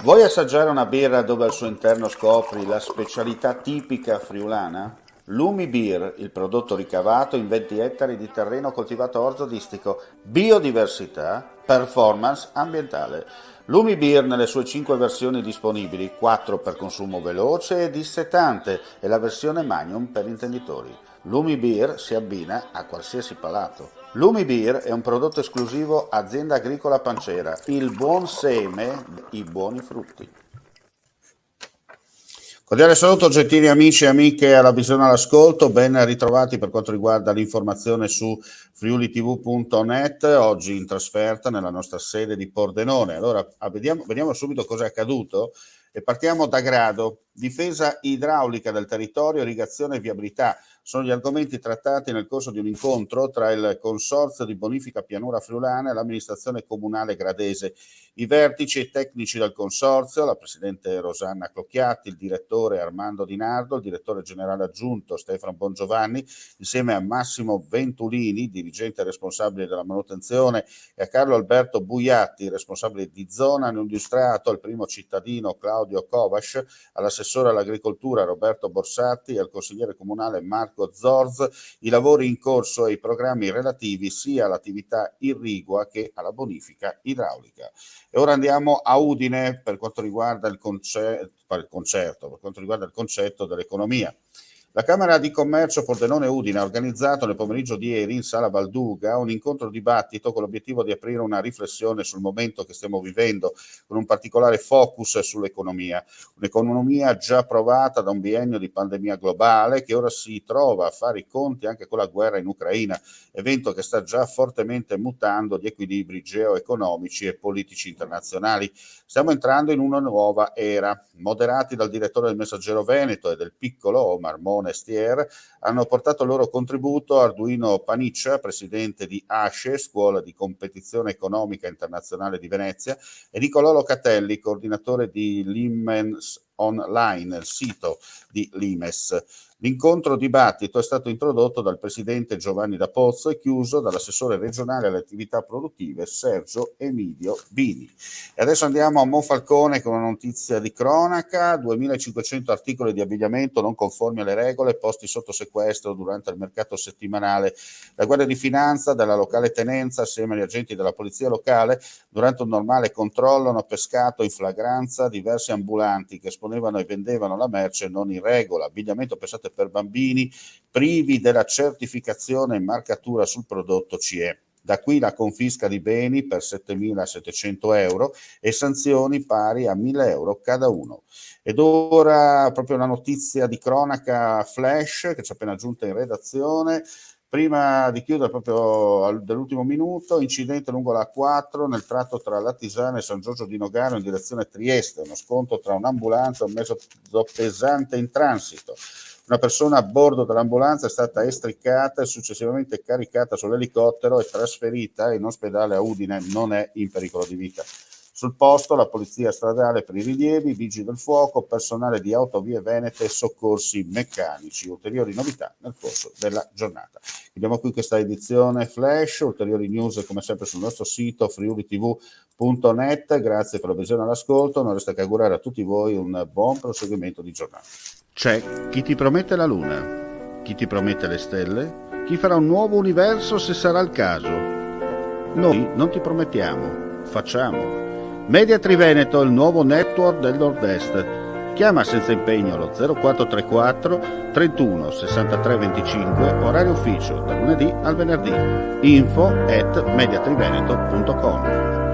Vuoi assaggiare una birra dove al suo interno scopri la specialità tipica friulana? Lumi Beer, il prodotto ricavato in 20 ettari di terreno coltivato orzodistico, biodiversità, performance ambientale. Lumi Beer nelle sue 5 versioni disponibili, 4 per consumo veloce e dissetante e la versione Magnum per intenditori. Lumi Beer si abbina a qualsiasi palato. Lumi Beer è un prodotto esclusivo Azienda Agricola Pancera, il buon seme, i buoni frutti. Cordiale saluto gentili amici e amiche alla visione all'ascolto, ben ritrovati per quanto riguarda l'informazione su friulitv.net, oggi in trasferta nella nostra sede di Pordenone. Allora vediamo subito cosa è accaduto e partiamo da grado. Difesa idraulica del territorio, irrigazione e viabilità sono gli argomenti trattati nel corso di un incontro tra il Consorzio di Bonifica Pianura Friulana e l'amministrazione comunale gradese. I vertici e tecnici del consorzio, la presidente Rosanna Clocchiatti, il direttore Armando Di Nardo, il direttore generale aggiunto Stefano Bongiovanni, insieme a Massimo Ventulini, dirigente responsabile della manutenzione, e a Carlo Alberto Buiatti, responsabile di zona, hanno illustrato al primo cittadino Claudio Kovas, all'assessore all'agricoltura Roberto Borsatti e al consigliere comunale Marco Zorz i lavori in corso e i programmi relativi sia all'attività irrigua che alla bonifica idraulica. E ora andiamo a Udine per quanto riguarda il concetto dell'economia. La Camera di Commercio Pordenone Udine ha organizzato nel pomeriggio di ieri in Sala Valduga un incontro dibattito con l'obiettivo di aprire una riflessione sul momento che stiamo vivendo, con un particolare focus sull'economia. Un'economia già provata da un biennio di pandemia globale che ora si trova a fare i conti anche con la guerra in Ucraina, evento che sta già fortemente mutando gli equilibri geoeconomici e politici internazionali. Stiamo entrando in una nuova era. Moderati dal direttore del Messaggero Veneto e del piccolo Omar Monestier, hanno portato il loro contributo Arduino Paniccia, presidente di ASCE, Scuola di Competizione Economica Internazionale di Venezia, e Nicolò Locatelli, coordinatore di Limens Online, il sito di Limes. L'incontro dibattito è stato introdotto dal presidente Giovanni da Pozzo e chiuso dall'assessore regionale alle attività produttive Sergio Emilio Bini. E adesso andiamo a Monfalcone con una notizia di cronaca: 2500 articoli di abbigliamento non conformi alle regole posti sotto sequestro durante il mercato settimanale. La Guardia di Finanza della locale tenenza assieme agli agenti della polizia locale durante un normale controllo hanno pescato in flagranza diversi ambulanti che esponevano e vendevano la merce non in regola, abbigliamento pensato per bambini privi della certificazione e marcatura sul prodotto CE. Da qui la confisca di beni per 7.700 euro e sanzioni pari a 1.000 euro cada uno. Ed ora proprio una notizia di cronaca flash che ci è appena giunta in redazione. Prima di chiudere proprio dell'ultimo minuto, incidente lungo la A4 nel tratto tra Lattisana e San Giorgio di Nogaro in direzione Trieste, uno scontro tra un'ambulanza e un mezzo pesante in transito. Una persona a bordo dell'ambulanza è stata estricata e successivamente caricata sull'elicottero e trasferita in ospedale a Udine, non è in pericolo di vita. Sul posto la polizia stradale per i rilievi, vigili del fuoco, personale di Autovie Venete e soccorsi meccanici. Ulteriori novità nel corso della giornata. Chiudiamo qui questa edizione flash, ulteriori news come sempre sul nostro sito friulitv.net. Grazie per la visione all'ascolto, non resta che augurare a tutti voi un buon proseguimento di giornata. C'è chi ti promette la luna, chi ti promette le stelle, chi farà un nuovo universo se sarà il caso. Noi non ti promettiamo, facciamo. Media Triveneto, il nuovo network del Nord-Est. Chiama senza impegno lo 0434 31 63 25, orario ufficio, da lunedì al venerdì. info@mediatriveneto.com.